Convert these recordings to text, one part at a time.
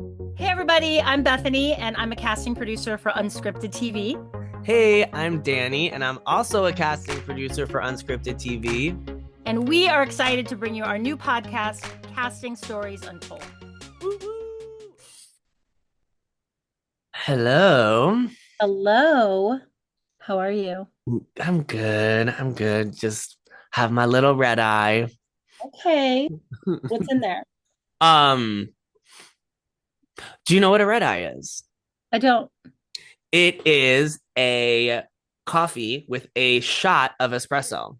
Hey, everybody, I'm Bethany, and I'm a casting producer for Unscripted TV. Hey, I'm Danny, and I'm also a casting producer for Unscripted TV. And we are excited to bring you our new podcast, Casting Stories Untold. Hello. Hello. How are you? I'm good. I'm good. Just have my little red eye. Okay. What's in there? um, do you know what a red eye is? I don't. It is a coffee with a shot of espresso.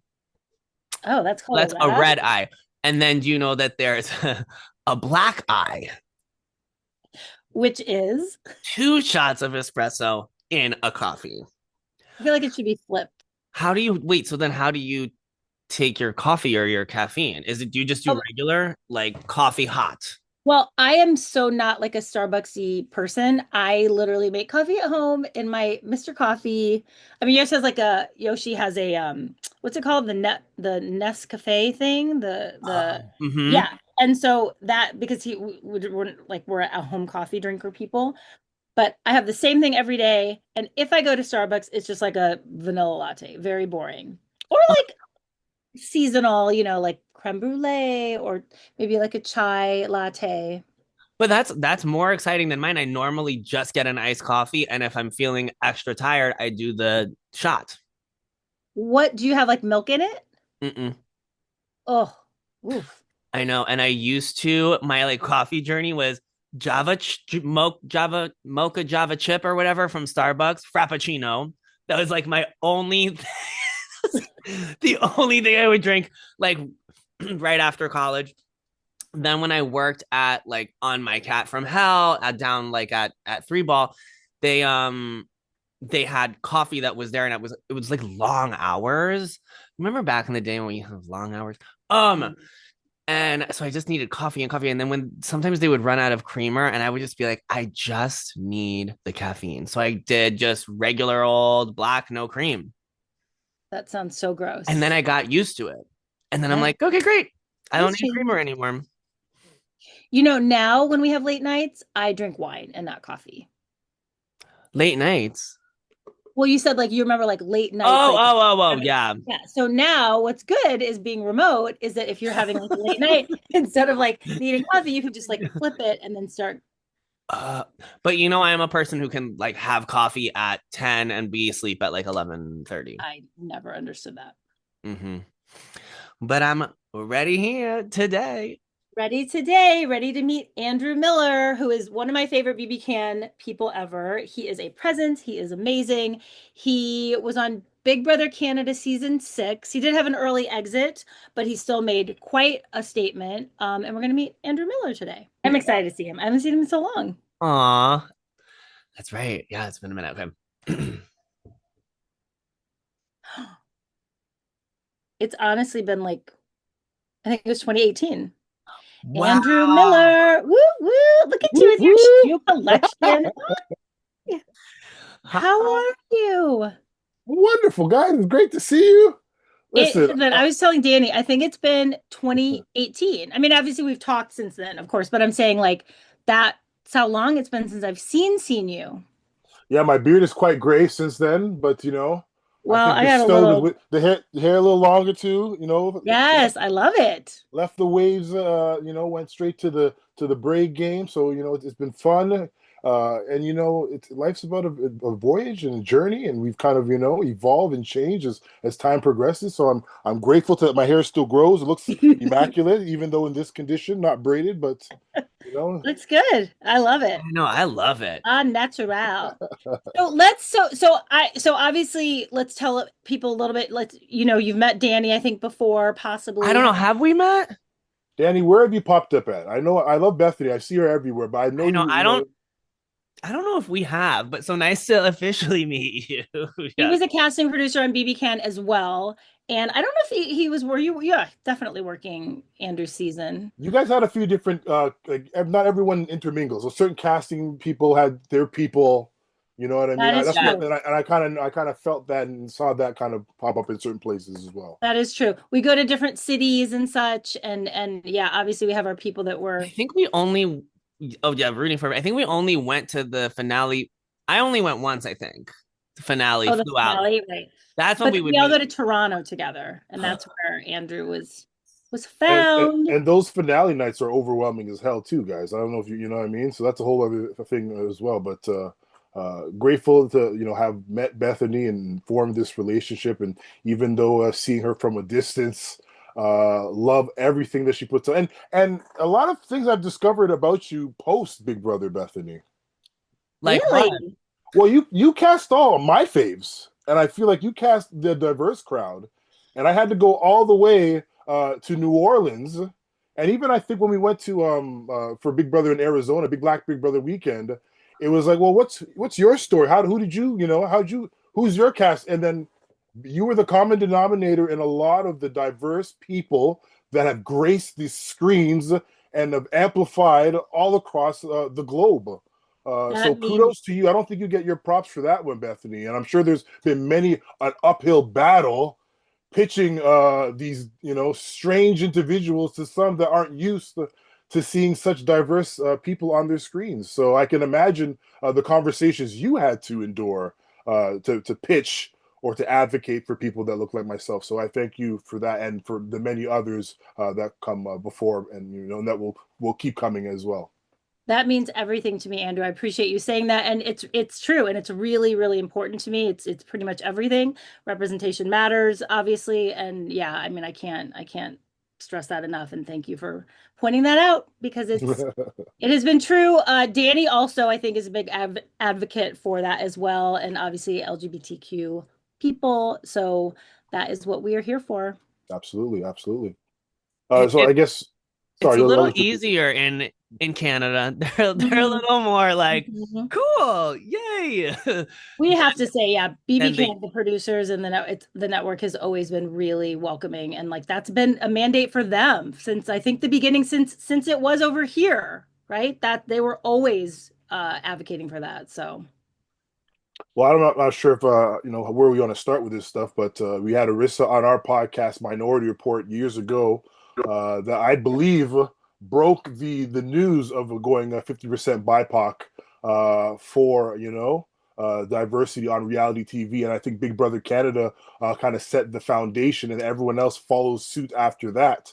Oh, that's called a That's red a eye? red eye. And then do you know that there's a black eye? Which is, Two shots of espresso in a coffee. I feel like it should be flipped. How do you wait? So then how do you take your coffee or your caffeine? Is it do you just do Oh, regular like coffee hot? well, I am so not like a Starbucksy person. I literally make coffee at home in my Mr. Coffee. I mean, Yoshi has a what's it called? The Nescafe thing, the Mm-hmm. yeah. And so that because we're a home coffee drinker people, but I have the same thing every day. And if I go to Starbucks, it's just like a vanilla latte, very boring. Or like seasonal, like creme brulee or maybe like a chai latte. But that's more exciting than mine. I normally just get an iced coffee, and if I'm feeling extra tired, I do the shot. What do you have like milk in it? Mm-mm. Oh, oof. I know, and I used to my like coffee journey was Java mocha Java chip or whatever from Starbucks Frappuccino. That was like my only the only thing I would drink like right after college. Then when I worked at like on my cat from hell at down like at three ball, they they had coffee that was there and it was like long hours. Remember back in the day when you have long hours? And so I just needed coffee and coffee. And then when sometimes they would run out of creamer and I would just be like, I just need the caffeine. So I did just regular old black, no cream. That sounds so And then gross. I got used to it. And then I'm Yeah, like, okay, great. I don't things need change. creamer anymore. Now when we have late nights, I drink wine and not coffee. Late nights. Well, you said like you remember like late nights, Oh, like oh, oh, oh, yeah. yeah. So now what's good is being remote is that if you're having like a late night, instead of like needing coffee, you can just like flip it and then start. Uh, but I am a person who can like have coffee at 10 and be asleep at like 11:30. I never understood that. Mm-hmm. But I'm ready here today. Ready today, ready to meet Andrew Miller, who is one of my favorite BB Can people ever. He is a presence. He is amazing. He was on Big Brother Canada season 6. He did have an early exit, but he still made quite a statement. And we're going to meet Andrew Miller today. I'm excited to see him. I haven't seen him in so long. Aw, that's right. Yeah, it's been a minute. Okay. It's honestly been like, I think it was 2018. Wow. Andrew Miller. Woo, woo. Look at you Woo with your woo! shoe collection. Hi. How are you? Wonderful, guys. It's great to see you. It Listen, has been, I was telling Danny, I think it's been 2018. I mean, obviously we've talked since then, of course, but I'm saying like that's how long it's been since I've seen you. yeah, my beard is quite gray since then, but I Well, think I the got a stone is little, with the hair a little longer too. yes, I love it. Left the waves. Went straight to the braid game. So it's been fun. And it's life's about a voyage and a journey, and we've kind of evolve and change as time progresses. So I'm grateful that my hair still grows. It looks immaculate, even though in this condition, not braided, but you know. Looks good. I love I it. know. I love it. Ah, natural. So obviously let's tell people a little bit. You've met Danny, I think, before, I don't possibly. know. Have we met? Danny, where have you popped up at? I know I love Bethany. I see her everywhere, but I know I know. you. I don't. I don't know if we have, but so nice to officially meet you. He Yes. was a casting producer on BB Can as well. And I don't know if he was, were you? Yeah, definitely working Andrew's season. You guys had a few different. Like, not everyone intermingles. So certain casting people had their people. You know what I mean? That is That's what, true. and I kind of felt that and saw that kind of pop up in certain places as well. That is true. We go to different cities and such. And yeah, obviously we have our people that I were, think we only Oh yeah, rooting for. I think we only went to the finale. I only went once. I think the finale Oh, the flew out. finale, right. That's when But we then would we all meet. go to Toronto together, and that's where Andrew was And, and found. and those finale nights are overwhelming as hell too, guys. I don't know if you know what I mean. So that's a whole other thing as well. But grateful to have met Bethany and formed this relationship. And even though seeing her from a distance, love everything that she puts on. And a lot of things I've discovered about you post Big Brother, Bethany. Like what? Really? Well, you cast all of my faves, and I feel like you cast the diverse crowd. And I had to go all the way to New Orleans, and even I think when we went to for Big Brother in Arizona, Big Black Big Brother weekend, it was like, well, what's your story? Who did who's your cast? And then you were the common denominator in a lot of the diverse people that have graced these screens and have amplified all across the globe. So That means kudos to you. I don't think you get your props for that one, Bethany. And I'm sure there's been many an uphill battle pitching these strange individuals to some that aren't used to seeing such diverse people on their screens. So I can imagine the conversations you had to endure to pitch or to advocate for people that look like myself. So I thank you for that and for the many others that come before, and and that will keep coming as well. that means everything to me, Andrew. I appreciate you saying that, and it's true, and it's really really important to me. It's pretty much everything. Representation matters, obviously, and yeah, I mean, I can't stress that enough. And thank you for pointing that out because it has been true. Danny also, I think, is a big advocate for that as well, and obviously LGBTQ people. So that is what we are here for. Absolutely, absolutely. So It, I guess, it's sorry, a I'll little let you continue. easier in Canada. They're a Mhm. little more like Mhm. cool, yay. We have to say, yeah, BB Than the Can, the producers and the network has always been really welcoming, and like that's been a mandate for them since I think the beginning, since it was over here, right? That they were always advocating for that. So Well, I'm not sure if where we want to start with this stuff, but we had Arissa on our podcast, Minority Report, years ago, that I believe broke the news of going 50% BIPOC for diversity on reality TV, and I think Big Brother Canada kind of set the foundation, and everyone else follows suit after that.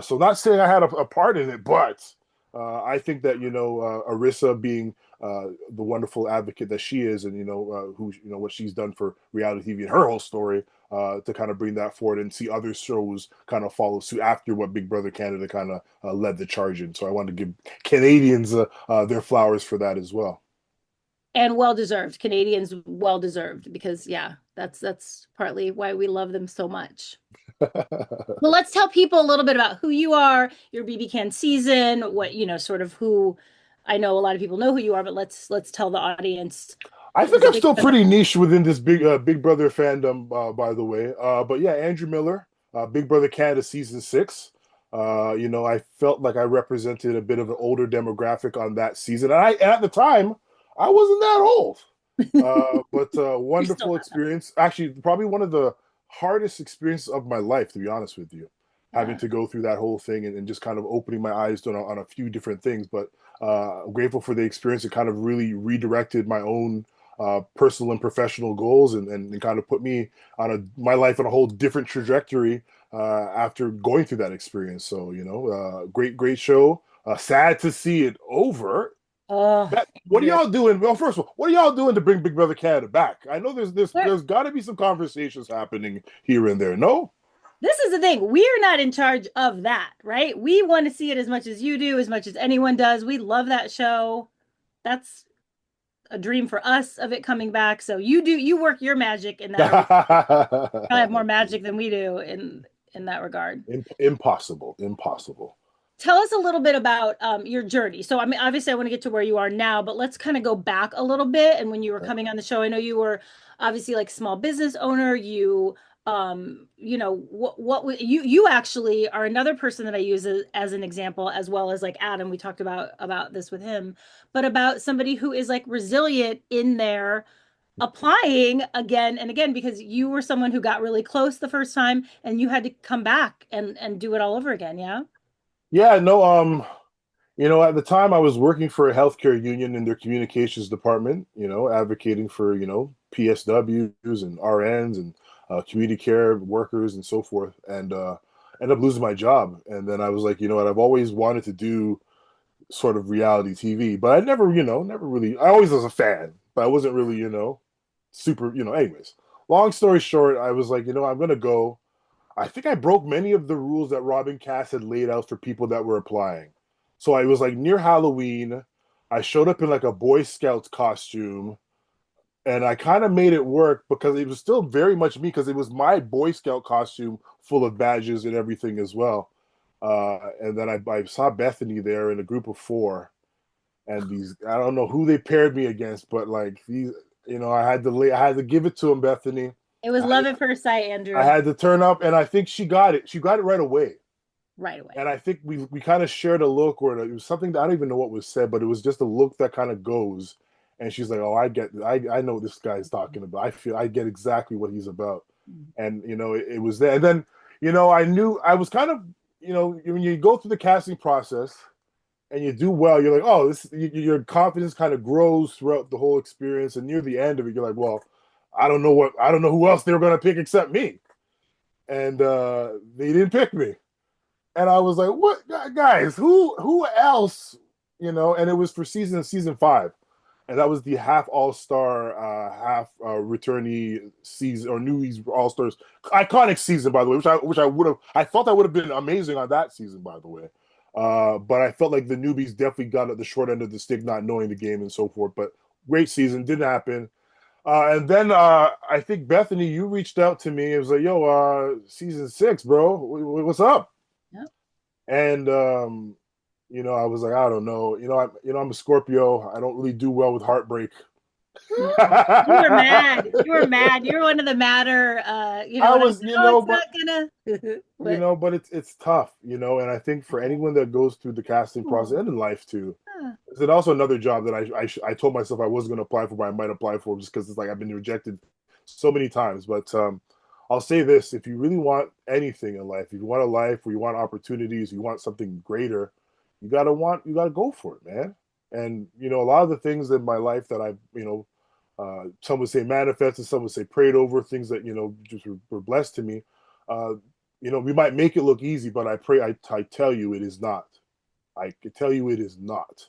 So, not saying I had a part in it, but I think that Arissa being the wonderful advocate that she is, and who what she's done for reality TV and her whole story, to kind of bring that forward and see other shows kind of follow suit after what Big Brother Canada kind of led the charge in. So I want to give Canadians their flowers for that as well. and well deserved. Canadians well deserved because yeah, that's partly why we love them so much. Well, let's tell people a little bit about who you are, your BB Can season, what, sort of who I know a lot of people know who you are, but let's tell the audience I it think was a I'm big still pretty niche within this Big Brother fandom, by the way. But yeah, Andrew Miller, Big Brother Canada season 6. I felt like I represented a bit of an older demographic on that season, and at the time I wasn't that old. But You're still wonderful not that. experience. Actually, probably one of the hardest experiences of my life, to be honest with you, having Yeah. to go through that whole thing and just kind of opening my eyes on a few different things. But I'm grateful for the experience. It kind of really redirected my own personal and professional goals, and kind of put me on my life on a whole different trajectory after going through that experience. So great show. Sad to see it over. Oh, What are Andrew. y'all doing? Well, first of all, what are y'all doing to bring Big Brother Canada back? I know We're- there's got to be some conversations happening here and there. No, This is the thing. We're not in charge of that, right? We want to see it as much as you do, as much as anyone does. We love that show. That's a dream for us of it coming back. So you work your magic in that arena. Probably have more magic than we do in that regard. Impossible, impossible. Tell us a little bit about your journey. So, I mean, obviously, I want to get to where you are now, but let's kind of go back a little bit. And when you were coming on the show, I know you were obviously like small business owner. You actually are another person that I use as an example, as well as like Adam. We talked about this with him, but about somebody who is like resilient in their applying again and again because you were someone who got really close the first time and you had to come back and do it all over again. Yeah. Yeah, no, At the time I was working for a healthcare union in their communications department, advocating for, PSWs and RNs and community care workers and so forth. And ended up losing my job. And then I was like, you know what, I've always wanted to do sort of reality TV, but I never, never really, I always was a fan, but I wasn't really, super, anyways. Long story short, I was like, I'm going to go. I think I broke many of the rules that Robin Cass had laid out for people that were applying. So I was like near Halloween. I showed up in like a Boy Scout costume and I kind of made it work because it was still very much me because it was my Boy Scout costume full of badges and everything as well. And then I saw Bethany there in a group of four, and these I don't know who they paired me against, but like these, I had to give it to him, Bethany. It was I, love at first sight, I Andrew. had to turn up, and I think she got it. She got it right away. Right away. And I think we kind of shared a look, or it was something that I don't even know what was said, but it was just a look that kind of goes. And she's like, "Oh, I know what this guy's talking about. I get exactly what he's about." And it was there. And then I knew I was kind of when you go through the casting process and you do well, you're like, "Oh, your confidence kind of grows throughout the whole experience." And near the end of it, you're like, "Well, I don't know who else they were gonna pick except me." And they didn't pick me. And I was like, "What, guys? Who else?" And it was for season five, and that was the half All Star, half returnee season or newbies All Stars, iconic season, by the way. Which I would have, I thought that would have been amazing on that season, by the way. But I felt like the newbies definitely got at the short end of the stick, not knowing the game and so forth. But great season, didn't happen. And then I think Bethany, you reached out to me. It was like, "Yo, season six, bro, what's up?" Yep. And I was like, I don't know. I'm a Scorpio. I don't really do well with heartbreak. Yeah. You were mad. I You were mad. You were one of the madder, when I was, said, oh, it's not gonna. But but it's tough, and I think for anyone that goes through the casting process oh, and in life too, yeah, is it also another job that I told myself I was going to apply for, but I might apply for just because it's like I've been rejected so many times. But I'll say this: if you really want anything in life, if you want a life where you want opportunities, you want something greater, you gotta go for it, man. And a lot of the things in my life that I some would say manifested, some would say prayed over, things that just were blessed to me. Uh, we might make it look easy, but I tell you, it is not. I can tell you, it is not.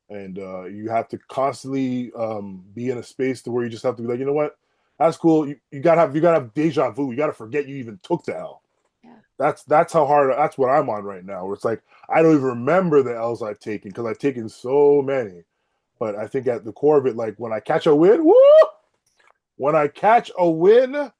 And you have to constantly be in a space to where you just have to be like, you know what, that's cool. You gotta have deja vu. You gotta forget you even took the L. yeah, That's how hard. That's what I'm on right now. Where it's like I don't even remember the L's I've taken because I've taken so many. But I think at the core of it, like when I catch a win, woo! When I catch a win,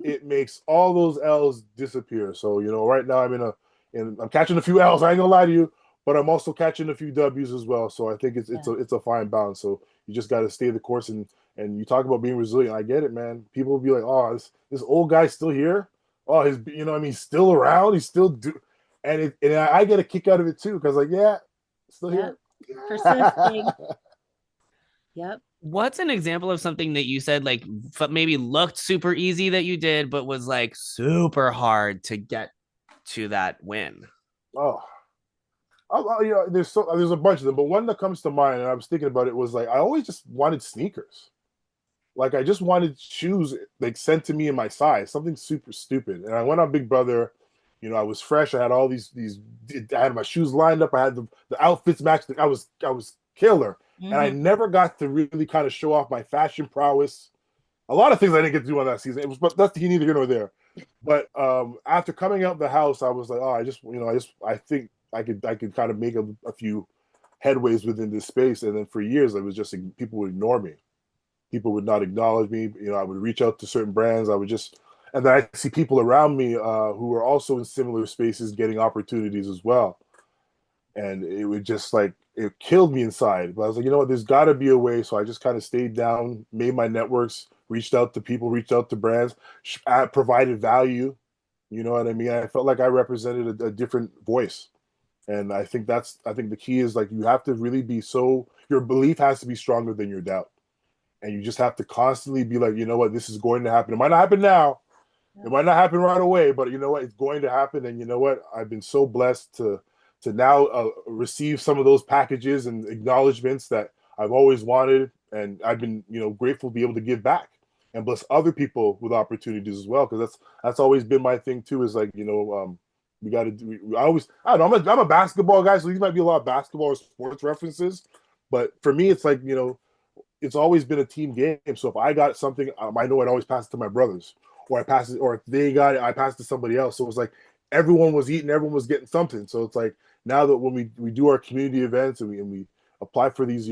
it makes all those L's disappear. So right now I'm catching a few L's. I ain't gonna lie to you, but I'm also catching a few W's as well. So I think yeah, it's a fine balance. So you just got to stay the course and you talk about being resilient. I get it, man. People will be like, "Oh, this old guy's still here. Oh, what I mean, he's still around. He's still do," and I get a kick out of it too because like, yeah, still yeah. here. Persisting. Yep. What's an example of something that you said like maybe looked super easy that you did, but was like super hard to get to that win? Oh, there's a bunch of them, but one that comes to mind, and I was thinking about it was like I always just wanted sneakers. Like I just wanted shoes like sent to me in my size, something super stupid. And I went on Big Brother. I was fresh. I had all these. I had my shoes lined up. I had the outfits matched. I was killer, and I Hmm. never got to really kind of show off my fashion prowess. A lot of things I didn't get to do on that season. But that's neither here nor there. But after coming out the house, I was like, oh, I think I could kind of make a few headways within this space. And then for years, it was just like, people would ignore me. People would not acknowledge me. I would reach out to certain brands. And then I see people around me who are also in similar spaces getting opportunities as well. And it would just like it killed me inside. But I was like, you know what? There's got to be a way. So I just kind of stayed down, made my networks, reached out to people, reached out to brands, provided value. You know what I mean? I felt like I represented a different voice. And I think the key is like you have to really be your belief has to be stronger than your doubt. And you just have to constantly be like, you know what, this is going to happen. It might not happen now. It Yep. might not happen right away, but you know what, it's going to happen. And you know what, I've been so blessed now receive some of those packages and acknowledgments that I've always wanted, and I've been grateful to be able to give back and bless other people with opportunities as well, because that's always been my thing too. Is like we got to do. I don't know. I'm a basketball guy, so these might be a lot of basketball or sports references, but for me, it's like it's always been a team game. So if I got something, I know I'd always pass it to my brothers, or I pass it, or if they got it, I pass it to somebody else. So it was like everyone was eating, everyone was getting something. So it's like now that when we do our community events and we apply for these,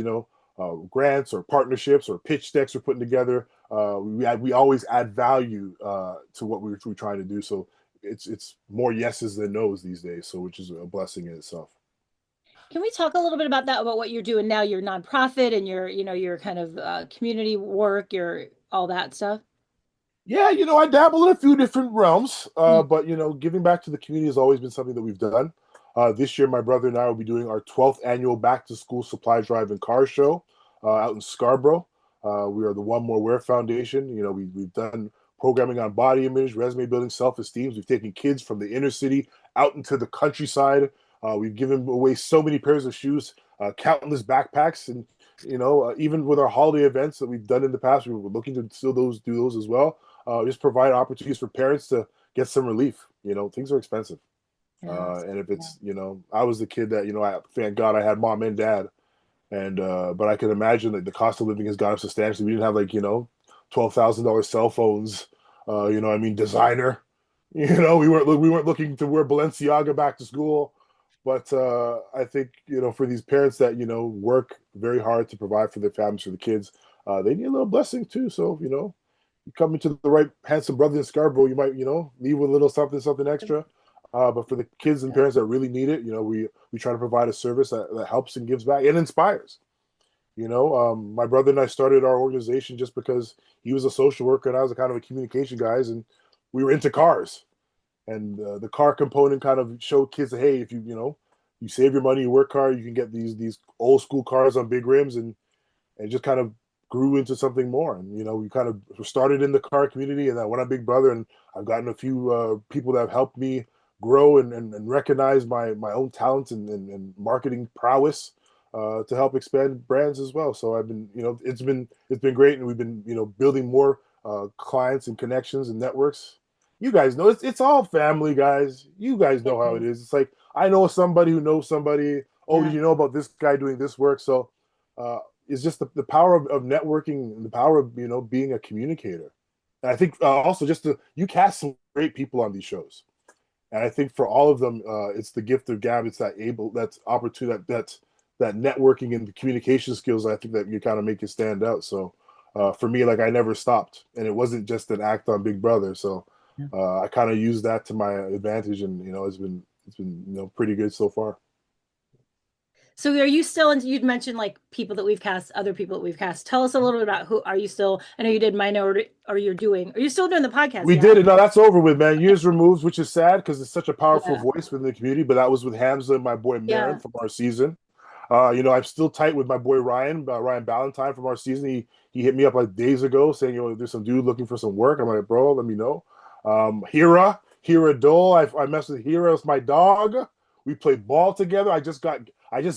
grants or partnerships or pitch decks we're putting together, we always add value to what we're trying to do. So it's more yeses than nos these days. So which is a blessing in itself. Can we talk a little bit about that, about what you're doing now, your nonprofit and your kind of community work, your all that stuff? Yeah, I dabble in a few different realms, Mm. but giving back to the community has always been something that we've done. This year, my brother and I will be doing our 12th annual Back to School Supply Drive and Car Show out in Scarborough. We are the One More Wear Foundation. We've done programming on body image, resume building, self-esteem. We've taken kids from the inner city out into the countryside. We've given away so many pairs of shoes, countless backpacks, and even with our holiday events that we've done in the past, we were looking to still do those as well. Just provide opportunities for parents to get some relief. Things are expensive. Yes. And if Yeah. it's, I was the kid that, thank God I had mom and dad. And, but I can imagine that the cost of living has gone up substantially. We didn't have like, $12,000 cell phones, I mean, designer, we weren't looking to wear Balenciaga back to school. But I think, for these parents that, work very hard to provide for their families, for the kids, they need a little blessing too. So, you come into the right handsome brother in Scarborough, you might, leave with a little something extra. But for the kids and Yeah. parents that really need it, we try to provide a service that helps and gives back and inspires. My brother and I started our organization just because he was a social worker and I was a kind of a communication guys, and we were into cars. And the car component kind of showed kids that, hey, if you save your money, you work hard, you can get these old school cars on big rims, and just kind of grew into something more. And we kind of started in the car community, and I went on Big Brother, and I've gotten a few people that have helped me grow and recognize my own talents and marketing prowess to help expand brands as well. So I've been, it's been great, and we've been building more clients and connections and networks. You guys know it's all family, guys. You guys It know how it is. is. It's like I know somebody who knows somebody. Oh, did Yeah. you know about this guy doing this work? So uh, it's just the power of networking and the power of being a communicator. And I think also just you cast some great people on these shows, and I think for all of them, it's the gift of gab. It's that's opportunity, that networking and the communication skills. I think that you kind of make you stand out. So for me, like I never stopped, and it wasn't just an act on Big Brother. So Yeah. I kind of used that to my advantage, and it's been pretty good so far. So are you still into, you'd mentioned like people that we've cast, other people that we've cast. Tell us a little bit about who are you still, I know you did Minority, or are you still doing the podcast? We Yeah. did it. No, that's over with, man. Okay. Years removed, which is sad because it's such a powerful Yeah. voice within the community. But that was with Hamza and my boy Marin Yeah. from our season. I'm still tight with my boy Ryan Ballantyne from our season. He hit me up like days ago saying, there's some dude looking for some work. I'm like, bro, let me know. Hira Dole. I messed with Hira. It's my dog. We played ball together. I just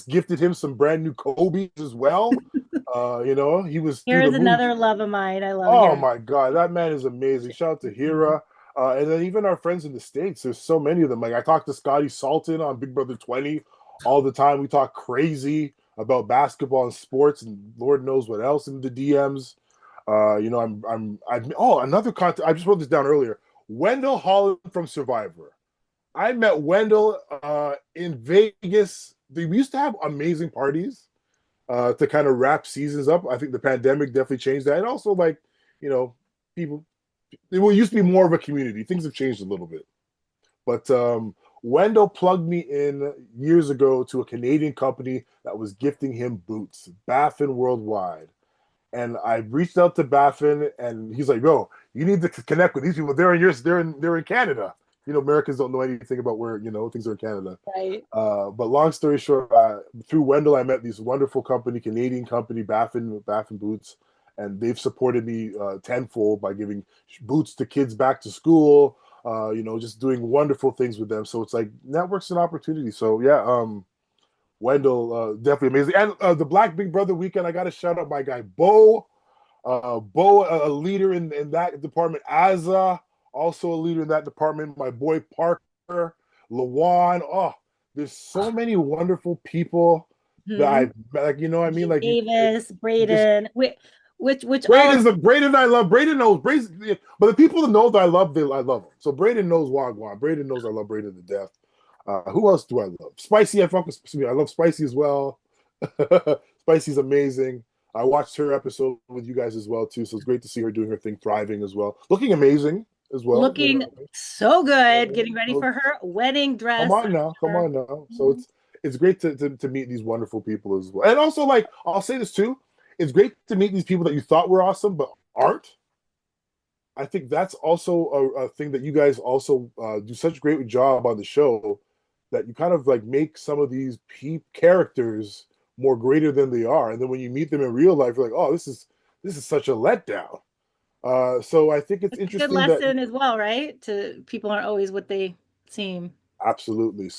gifted him some brand new Kobe's as well. He was through the Here's moves. another love of mine. I love Oh hearing. my God, that man is amazing. Shout out to Hira. And then even our friends in the States, there's so many of them. Like I talk to Scotty Salton on Big Brother 20 all the time. We talk crazy about basketball and sports and Lord knows what else in the DMs. Another content. I just wrote this down earlier. Wendell Holland from Survivor. I met Wendell in Vegas. They used to have amazing parties to kind of wrap seasons up. I think the pandemic definitely changed that. And also, like, you know, people, it used to be more of a community. Things have changed a little bit. But Wendell plugged me in years ago to a Canadian company that was gifting him boots, Baffin Worldwide. And I reached out to Baffin, and he's like, "Yo, you need to connect with these people. They're in Canada. Americans don't know anything about where things are in Canada." Right. But long story short, through Wendell, I met this wonderful company, Canadian company, Baffin Boots, and they've supported me tenfold by giving boots to kids back to school, just doing wonderful things with them. So it's like networks and opportunities. So yeah, Wendell, definitely amazing. And the Black Big Brother weekend, I got to shout out my guy Bo. Bo, a leader in that department. Azza, also a leader in that department. My boy Parker, Lawan. Oh, there's so many wonderful people that Hmm. I like. You know what I mean? Jake Like Davis, just Braden, which all of Braden's the Braden I love. Braden knows Braden, but the people that know that I love, I love them. So Braden knows Wagwan. Braden knows I love Braden to death. Who else do I love? Spicy, I love Spicy as well. Spicy's amazing. I watched her episode with you guys as well too, so it's great to see her doing her thing, thriving as well, looking amazing as well. You know looking what I mean? so good, Yeah, getting ready so for her wedding come dress. on now, come Sure. on now. So it's great to meet these wonderful people as well, and also like I'll say this too, it's great to meet these people that you thought were awesome but aren't. I think that's also a thing that you guys also do such a great job on the show that you kind of like make some of these characters more greater than they are, and then when you meet them in real life, you're like, oh, this is such a letdown. So I think it's It's a good interesting that lesson as well, right? To people aren't always what they seem. absolutely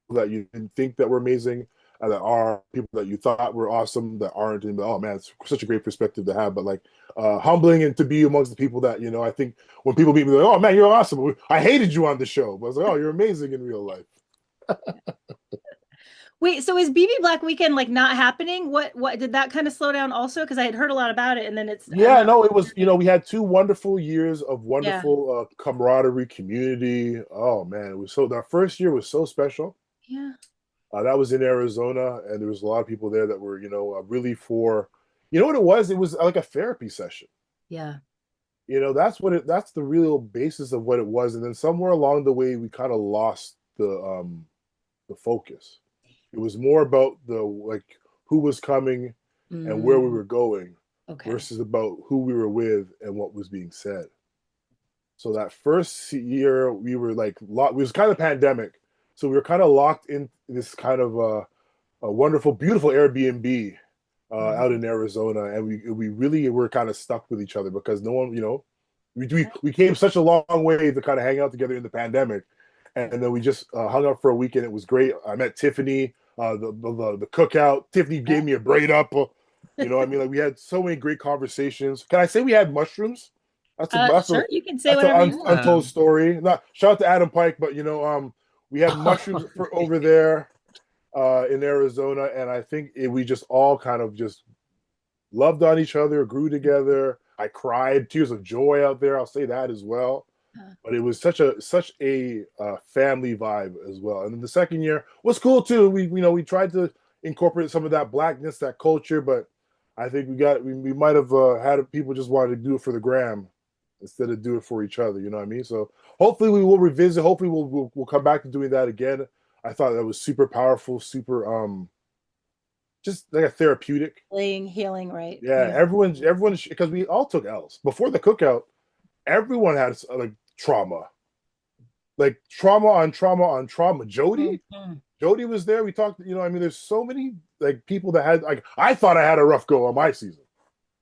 that you didn't think that were amazing, that are people that you thought were awesome that aren't, and oh man, it's such a great perspective to have. But like humbling and to be amongst the people that I think when people meet me, they're like, oh man, you're awesome. I hated you on the show, but I was like, oh, you're amazing in real life. Wait, so is BB Black Weekend like not happening? What did that kind of slow down also? Because I had heard a lot about it and then I'm Yeah, not no, it was, really. we had 2 wonderful years of Yeah. wonderful camaraderie, community. Oh man, it was so, that first year was so special. Yeah. That was in Arizona, and there was a lot of people there that were, really for, you know what it was? It was like a therapy session. Yeah. That's the real basis of what it was. And then somewhere along the way, we kind of lost the focus. It was more about the like who was coming and where we Mm, were going okay. versus about who we were with and what was being said. So that first year, we were like locked. It was kind of pandemic, so we were kind of locked in this kind of a wonderful, beautiful Airbnb out Mhm. in Arizona, and we really were kind of stuck with each other because no one, we came such a long way to kind of hang out together in the pandemic, Yeah. and then we just hung out for a weekend. It was great. I met Tiffany, the cookout. Tiffany gave me a braid up. I mean, like we had so many great conversations. Can I say we had mushrooms? That's a that's a Sure, you can say that's an whatever you want. Yeah. untold story. Not shout out to Adam Pike, but we had mushrooms for over there in Arizona, and I think we just all kind of just loved on each other, grew together. I cried tears of joy out there. I'll say that as well. Uh, But it was such a family vibe as well. And then the second year was cool too. We tried to incorporate some of that blackness, that culture, but I think we might have had people just wanted to do it for the gram instead of do it for each other. You know what I mean? So hopefully we will revisit. Hopefully we'll come back to doing that again. I thought that was super powerful, super just like a therapeutic. healing, right? Yeah, Yeah. everyone, because we all took L's before the cookout. Everyone had like trauma, like trauma on trauma on trauma. Mhm. Jody was there. We talked. I mean, there's so many like people that had like I thought I had a rough go on my season.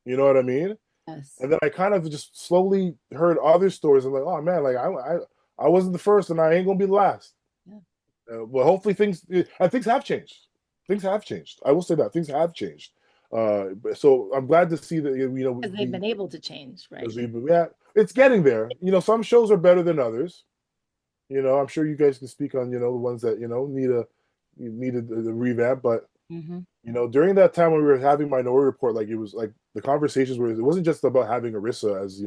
You know what I mean? Yes. And then I kind of just slowly heard other stories. I'm like, oh man, like I wasn't the first, and I ain't gonna be the last. Yeah. Well, hopefully things have changed. Things have changed. I will say that things have changed. So I'm glad to see that Because they've been able to change, right? as we yeah, it's getting there. Some shows are better than others. I'm sure you guys can speak on the ones that needed the revamp. But Hmm. during that time when we were having Minority Report, like it was like the conversations were. It wasn't just about having Arissa as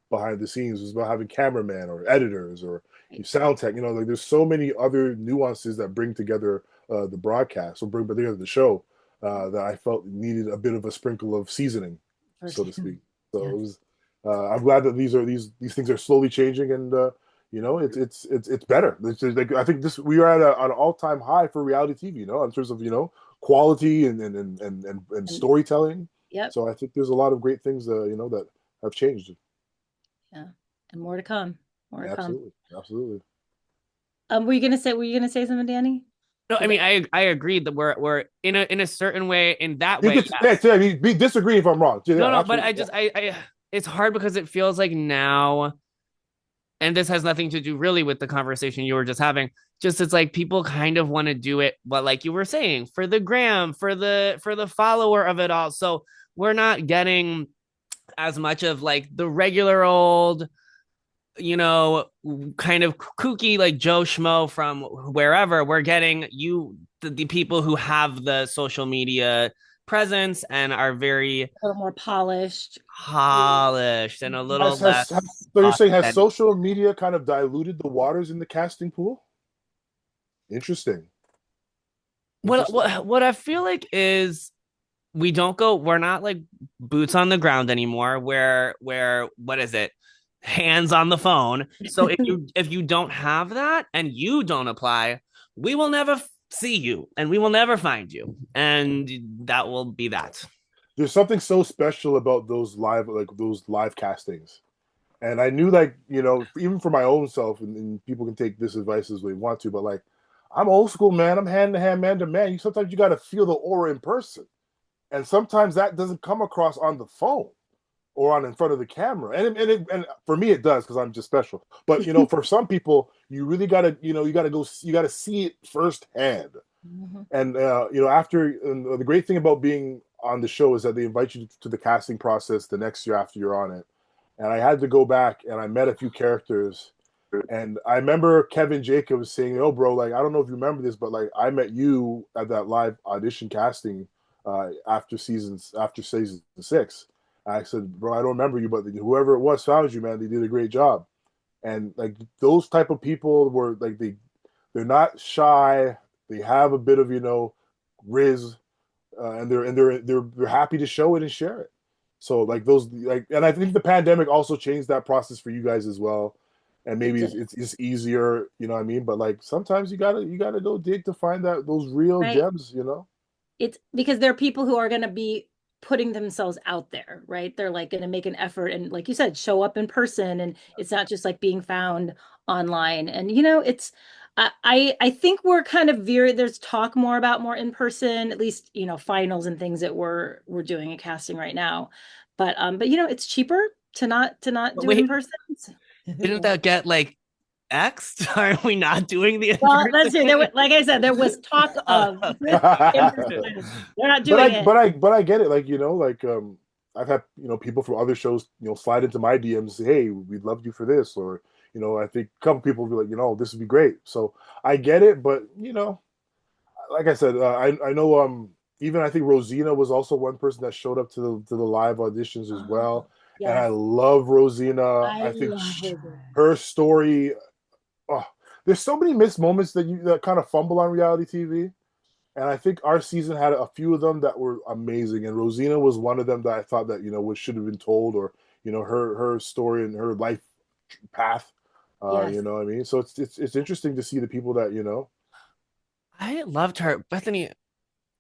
behind the scenes. It was about having cameraman or editors or Right. sound tech. Like there's so many other nuances that bring together the broadcast or bring together the show that I felt needed a bit of a sprinkle of seasoning, so to First. speak. So Yeah. it was. I'm glad that these things are slowly changing, and it's better. Like, I think we are at an all time high for reality TV. In terms of quality and And storytelling. yep. So I think there's a lot of great things that have changed. Yeah. And more to come. More to come. Absolutely, absolutely. Were you gonna say something, Danny? No, I Because mean I agree that we're in a certain way in that You way, could yeah, yes. disagree if I'm wrong. Yeah, No, no, but absolutely. I Yeah. just I it's hard because it feels like now and this has nothing to do really with the conversation you were just having. Just it's like people kind of want to do it, but like you were saying, for the gram, for the follower of it all. So we're not getting as much of like the regular old, you know, kind of kooky like Joe Schmo from wherever. We're getting the people who have the social media presence and are very A little more polished. polished and a little less So you're saying has authentic. social media kind of diluted the waters in the casting pool? Interesting. Interesting. What I feel like is we're not like boots on the ground anymore. Where what is it? Hands on the phone. So if you don't have that and you don't apply, we will never see you and we will never find you. And that will be that. There's something so special about those live castings. And I knew, like, even for my own self, and people can take this advice as they want to, but like, I'm old school, man. I'm hand to hand, man to man. Sometimes you got to feel the aura in person. And sometimes that doesn't come across on the phone or on in front of the camera. And for me, it does because I'm just special. But, for some people, you really got to, you got to see it firsthand. Mhm. And the great thing about being on the show is that they invite you to the casting process the next year after you're on it. And I had to go back and I met a few characters. And I remember Kevin Jacobs saying, "Oh, bro, like I don't know if you remember this, but like I met you at that live audition casting after season 6." I said, "Bro, I don't remember you, but whoever it was found you, man. They did a great job." And like those type of people were like they're not shy. They have a bit of riz, and they're happy to show it and share it. So like those like, and I think the pandemic also changed that process for you guys as well. And It maybe did. it's easier, you know what I mean? But like sometimes you gotta go dig to find that those real Right. gems. It's because there are people who are going to be putting themselves out there, right? They're like going to make an effort and, like you said, show up in person. And it's not just like being found online. And, it's, I think we're kind of there's talk more about more in person, at least, finals and things that we're doing a casting right now. But it's cheaper to not But do it in wait, person. didn't that get like X'd? Are we not doing the Well, that's true. in-person? Like I said, there was talk of Okay. in-person finals. They're not but doing I it. but I but I get it. Like, I've had, people from other shows, slide into my DMs and say, "Hey, we'd love you for this," or, I think a couple people will be like, "This would be great." So I get it, but like I said, I know even I think Rosina was also one person that showed up to the live auditions as Oh, well. And I yes. love Rosina. I I think love her. her story, oh, there's so many missed moments that kind of fumble on reality TV. And I think our season had a few of them that were amazing. And Rosina was one of them that I thought that, what should have been told, or, her story and her life path. You Yes. know what I mean? So it's interesting to see the people that, I loved her. Bethany,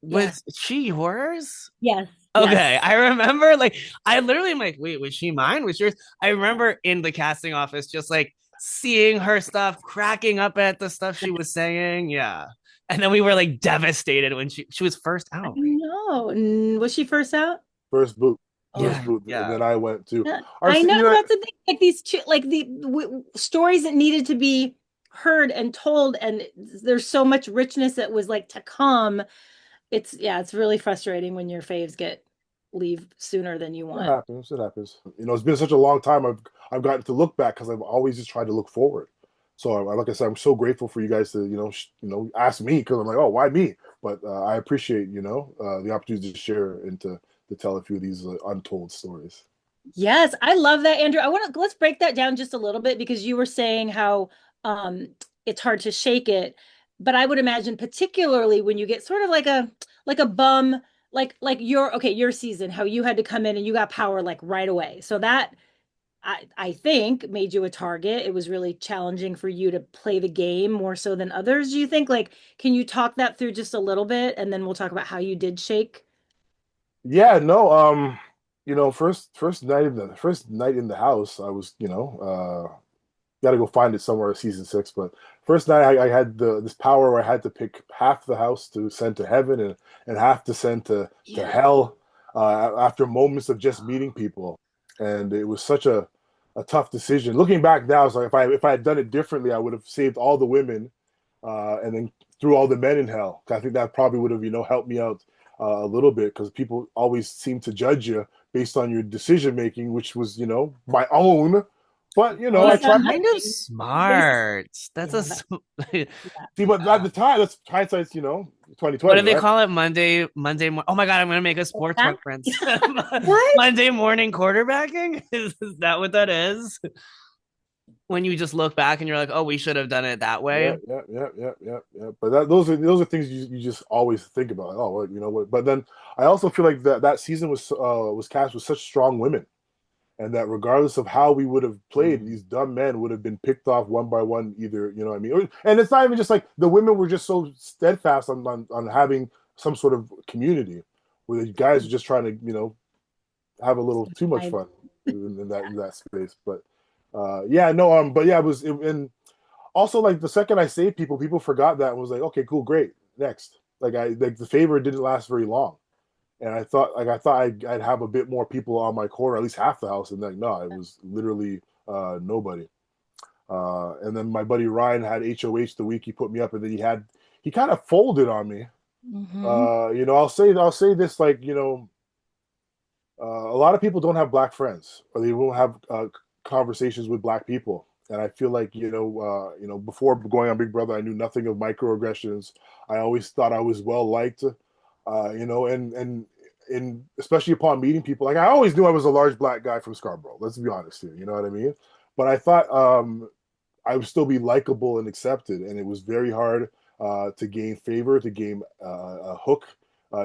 Yeah. was she yours? Yes. Yes. Okay, I remember like I literally am like, wait, was she mine? Was yours? I remember in the casting office just like seeing her stuff, cracking up at the stuff she was saying. Yeah. And then we were like devastated when she was first I out, right? know. Was she first out? first boot. Oh, First Yeah, boot, and yeah. then I went to yeah. our. I know You know, that's the thing. Like these two, like the stories that needed to be heard and told, and there's so much richness that was like to come. It's really frustrating when your faves get leave sooner than you it want. happens. It happens. It's been such a long time. I've gotten to look back because I've always just tried to look forward. So, like I said, I'm so grateful for you guys to ask me, because I'm like, oh, why me? But I appreciate the opportunity to share and to tell a few of these untold stories. Yes, I love that, Andrew. Let's break that down just a little bit because you were saying how it's hard to shake it, but I would imagine particularly when you get sort of like a bum, like your season, how you had to come in and you got power like right away. So that I think made you a target. It was really challenging for you to play the game more so than others. Do you think? Like, can you talk that through just a little bit, and then we'll talk about how you did shake? Yeah, no, first night in the house, I was, got to go find it somewhere season 6. But first night, I had this power where I had to pick half the house to send to heaven, and half to send to Yeah. hell, after moments of just meeting people. And it was such a a tough decision. Looking back now, it's like if I had done it differently, I would have saved all the women and then threw all the men in hell. I think that probably would have helped me out a little bit because people always seem to judge you based on your decision making, which was my own. But I Based That's tried. on kind of nothing. Based, smart. That's yeah, a yeah. See, but at the time, that's hindsight's what 2020, do they right? call it? Oh my God, I'm gonna make a sports That? reference. What? Monday morning quarterbacking? Is that what that is? When you just look back and you're like, oh, we should have done it that way. Yeah. But those are things you just always think about. Like, oh, well, you know what? But then I also feel like that season was cast with such strong women, and that regardless of how we would have played, Mm. these dumb men would have been picked off one by one. Either what I mean, and it's not even just like the women were just so steadfast on having some sort of community, where the guys are just trying to have a little too much I, fun in that space. But yeah, no, but yeah, and also like the second I saved people forgot that and was like, okay, cool, great, next. Like the favor didn't last very long, and I thought I'd have a bit more people on my corner, at least half the house, and like no, it was literally nobody. And then my buddy Ryan had HOH the week he put me up, and then he kind of folded on me. hmm I'll say this, like a lot of people don't have black friends, or they won't have conversations with black people. And I feel like before going on Big Brother, I knew nothing of microaggressions. I always thought I was well liked, and especially upon meeting people, like I always knew I was a large black guy from Scarborough. Let's be honest here, you know what I mean? But I thought I would still be likable and accepted, and it was very hard to gain favor, to gain a hook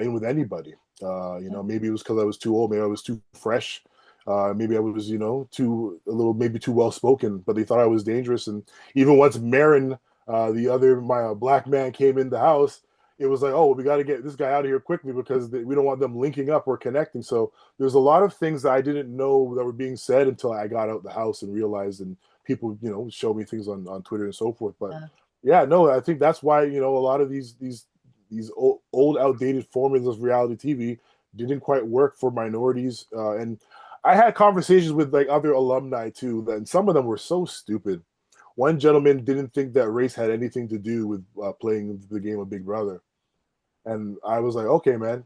in with anybody. Maybe it was because I was too old, maybe I was too fresh, maybe I was, maybe too well spoken, but they thought I was dangerous. And even once Marin, the other my black man, came in the house, it was like, oh, we got to get this guy out of here quickly because we don't want them linking up or connecting. So there's a lot of things that I didn't know that were being said until I got out the house and realized, and people, show me things on Twitter and so forth. But yeah, no, I think that's why, a lot of these old outdated formulas of reality TV didn't quite work for minorities. And I had conversations with like other alumni too, and some of them were so stupid. One gentleman didn't think that race had anything to do with playing the game of Big Brother, and I was like, okay, man,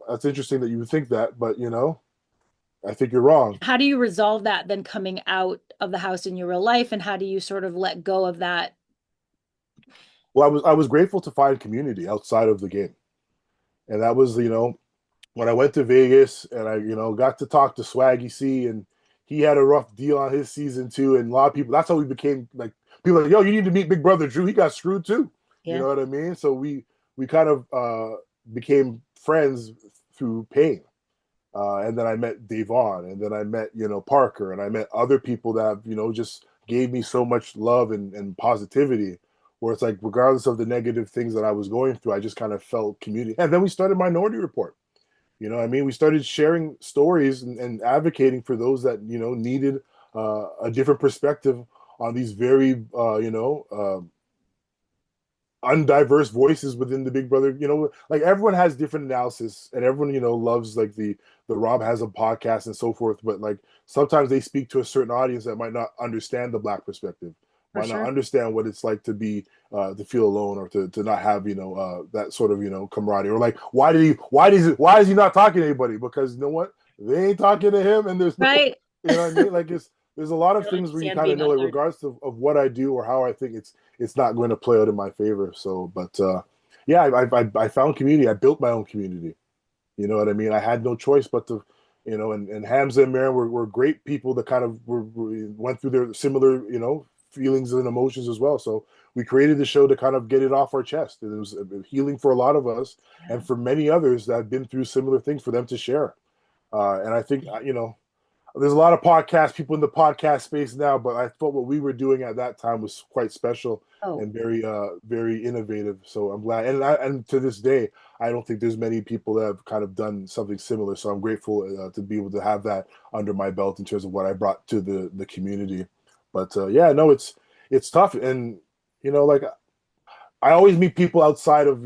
that's interesting that you would think that, but I think you're wrong. How do you resolve that then coming out of the house in your real life? And how do you sort of let go of that? Well, I was grateful to find community outside of the game, and that was when I went to Vegas and I got to talk to Swaggy C, and he had a rough deal on his season too, and a lot of people, that's how we became like people are like, yo, you need to meet Big Brother Drew. He got screwed too. You Yeah. know what I mean? So we kind of became friends through pain. And then I met Devon, and then I met Parker, and I met other people that just gave me so much love and positivity. Where it's like, regardless of the negative things that I was going through, I just kind of felt community. And then we started Minority Report. You know what I mean? We started sharing stories and advocating for those that needed a different perspective on these very undiverse voices within the Big Brother. Like everyone has different analysis, and everyone loves like the Rob has a podcast and so forth. But like sometimes they speak to a certain audience that might not understand the black perspective, For might not sure. understand what it's like to feel alone, or to not have that sort of camaraderie, or like why is he not talking to anybody? Because you know what, they ain't talking to him, and there's no, Right. you know what I mean? Like there's a lot of Feel like things where you sand kind of being know, like uttered. regardless of what I do or how I think, it's not going to play out in my favor. So, but yeah, I found community. I built my own community. You know what I mean? I had no choice but to, and Hamza and Marin were great people that kind of went through their similar, feelings and emotions as well. So we created the show to kind of get it off our chest. And it was healing for a lot of us, Yeah. and for many others that have been through similar things, for them to share. And I think, there's a lot of podcast people in the podcast space now, but I thought what we were doing at that time was quite special Oh, and very innovative. So I'm glad, and to this day, I don't think there's many people that have kind of done something similar. So I'm grateful to be able to have that under my belt in terms of what I brought to the community. But yeah, no, it's tough, and like I always meet people outside of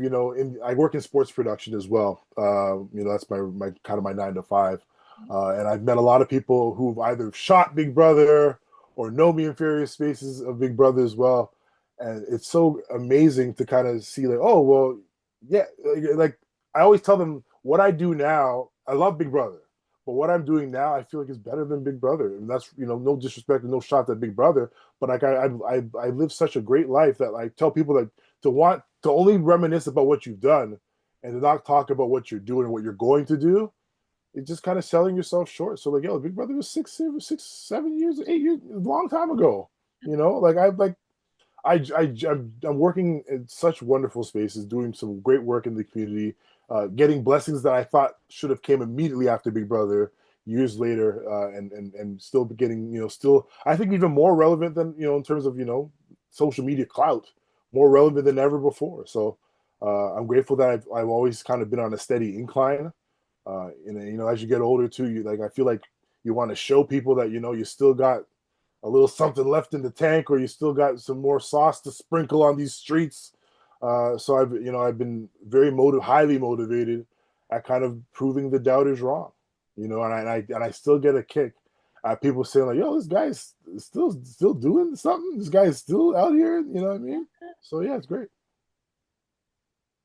I work in sports production as well. That's my kind of my 9 to 5. And I've met a lot of people who've either shot Big Brother or know me in various spaces of Big Brother as well. And it's so amazing to kind of see, like, oh, well, yeah, like I always tell them what I do now. I love Big Brother, but what I'm doing now, I feel like is better than Big Brother. And that's, no disrespect and no shot at Big Brother, but like I live such a great life that I tell people that to want to only reminisce about what you've done and to not talk about what you're doing and what you're going to do, it's just kind of selling yourself short. So like, yo, Big Brother was 7 years, 8 years, a long time ago. Like I'm working in such wonderful spaces, doing some great work in the community, getting blessings that I thought should have came immediately after Big Brother, years later, and still getting, still I think even more relevant than in terms of social media clout, more relevant than ever before. So I'm grateful that I've always kind of been on a steady incline. And as you get older too, you like I feel like you want to show people that you still got a little something left in the tank, or you still got some more sauce to sprinkle on these streets. So I've been highly motivated at kind of proving the doubters wrong. And I still get a kick at people saying like, "Yo, this guy's still doing something. This guy is still out here." You know what I mean? So yeah, it's great.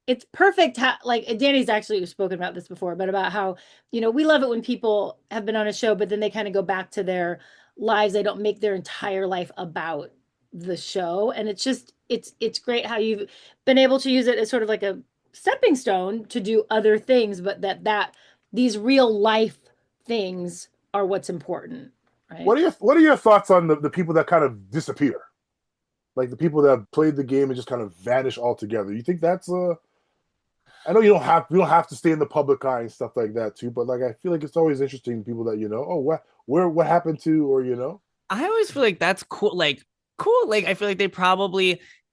It's perfect like Danny's actually spoken about this before, but about how, we love it when people have been on a show, but then they kind of go back to their lives. They don't make their entire life about the show. And it's great how you've been able to use it as sort of like a stepping stone to do other things, but that these real life things are what's important, right? What are your thoughts on the people that kind of disappear? Like the people that have played the game and just kind of vanish altogether. You think that's I know you don't have to stay in the public eye and stuff like that too, but like I feel like it's always interesting people that oh what happened to, or I always feel like that's cool. Cool. Like, I feel like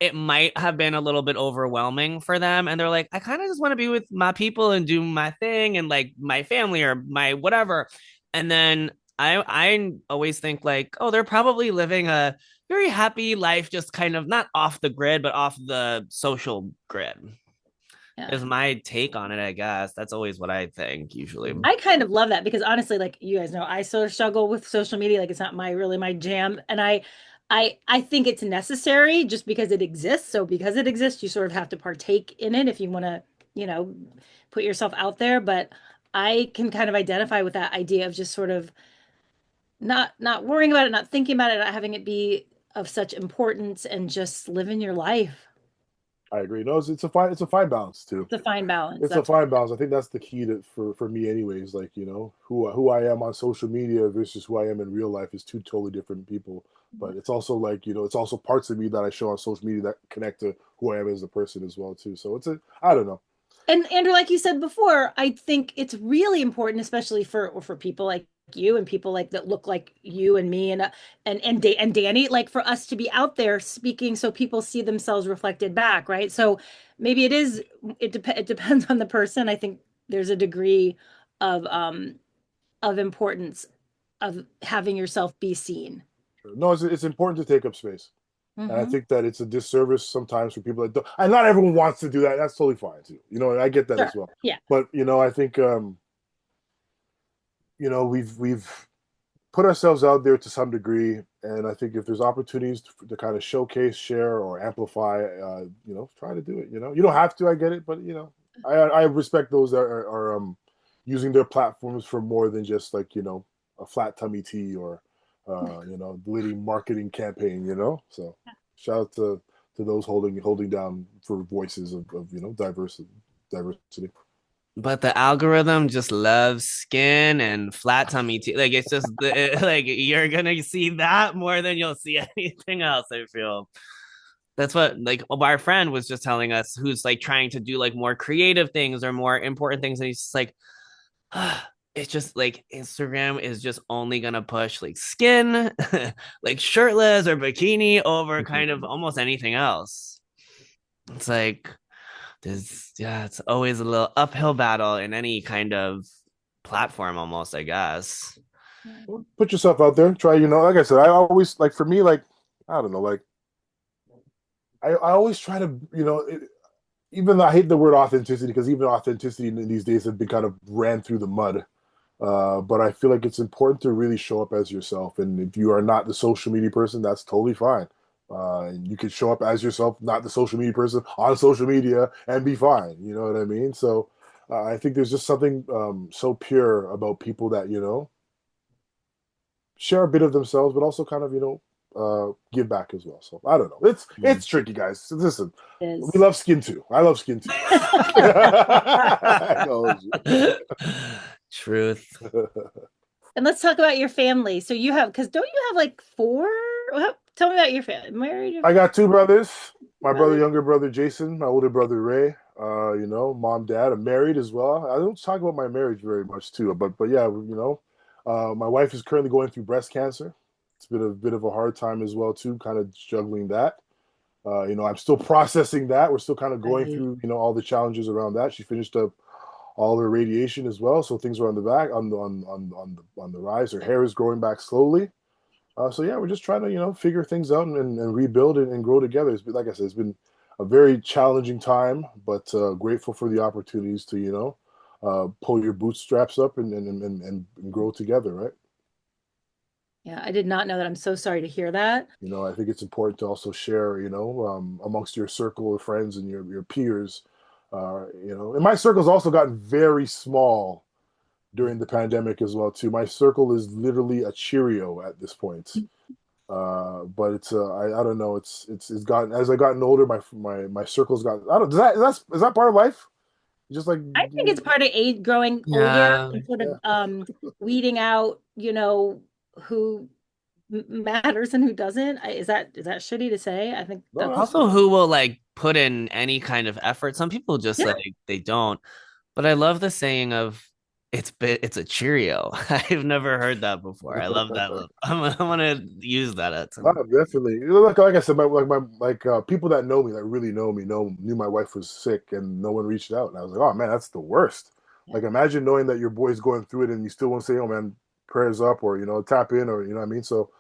it might have been a little bit overwhelming for them. And they're like, I kind of just want to be with my people and do my thing and like my family or my whatever. And then I always think like, oh, they're probably living a very happy life, just kind of not off the grid, but off the social grid Yeah. is my take on it, I guess. That's always what I think usually. Mhm. I kind of love that because honestly, like you guys know, I sort of struggle with social media. Like it's not my jam. And I think it's necessary just because it exists. So because it exists, you sort of have to partake in it if you want to, you know, put yourself out there. But I can kind of identify with that idea of just sort of not worrying about it, not thinking about it, not having it be of such importance and just living your life. I agree. No, it's a fine balance too. It's a fine balance. It's a That's fine balance. I think that's the key to for me anyways. Like, who I am on social media versus who I am in real life is two totally different people. But it's also like, it's also parts of me that I show on social media that connect to who I am as a person as well too. So I don't know. And Andrew, like you said before, I think it's really important, especially for people like you and people like that look like you and me and Danny, like for us to be out there speaking so people see themselves reflected back, right? So maybe it depends on the person. I think there's a degree of importance of having yourself be seen. No, it's important to take up space. And I Hmm. think that it's a disservice sometimes for people that don't, and not everyone wants to do that. That's totally fine too. And I get that as Sure. well. Yeah. But I think we've put ourselves out there to some degree, and I think if there's opportunities to kind of showcase, share, or amplify, try to do it. You don't have to. I get it, but I respect those that are using their platforms for more than just like a flat tummy tea or leading marketing campaign. So shout out to those holding down for voices of diversity. But the algorithm just loves skin and flat tummy tea. Like it's just like you're gonna see that more than you'll see anything else. I feel that's what like our friend was just telling us, who's like trying to do like more creative things or more important things, and he's just like, it's just like Instagram is just only gonna push like skin, like shirtless or bikini over kind of almost anything else. It's like yeah, it's always a little uphill battle in any kind of platform almost, I guess. Put yourself out there. Try. Like I said, I always like for me like I don't know like I always try to even though I hate the word authenticity because even authenticity in these days have been kind of ran through the mud. But I feel like it's important to really show up as yourself. And if you are not the social media person, that's totally fine. And you can show up as yourself, not the social media person, on social media and be fine. You know what I mean? So I think there's just something so pure about people that, share a bit of themselves, but also kind of, give back as well. So I don't know. It's tricky, guys. Listen, we Is. love skin too. I love skin too. I told Truth. you. And let's talk about your family. So you have, because don't you have like four? Tell me about your family. Married I got two brothers. My brother, brother? younger brother Jason, my older brother Ray. Mom, dad. I'm married as well. I don't talk about my marriage very much too, but yeah, my wife is currently going through breast cancer. It's been a bit of a hard time as well too, kind of juggling that. I'm still processing that. We're still kind of going Right. through, all the challenges around that. She finished up all her radiation as well, so things are on the back, on the rise. Her hair is growing back slowly. So yeah, we're just trying to figure things out and rebuild and grow together. Like I said, it's been a very challenging time, but grateful for the opportunities to pull your bootstraps up and grow together, right? Yeah, I did not know that. I'm so sorry to hear that. I think it's important to also share, amongst your circle of friends and your peers. And my circle's also gotten very small during the pandemic as well too. My circle is literally a Cheerio at this point. But I don't know. It's gotten as I gotten older. My circle's gotten. I don't. Is that part of life? Just like I think it's part of age growing older Yeah. and sort of yeah. weeding out, who matters and who doesn't. Is that shitty to say? I think No, that's that's Also, who will like put in any kind of effort? Some people just yeah. like they don't. But I love the saying of it's a Cheerio. I've never heard that before. I love that. I want to use that at Oh, some. definitely. Like I said, people that know me, that really know me, knew my wife was sick and no one reached out. And I was like, oh man, that's the worst. Yeah. Like imagine knowing that your boy's going through it and you still won't say, oh man, prayers up or tap in or you know what I mean. So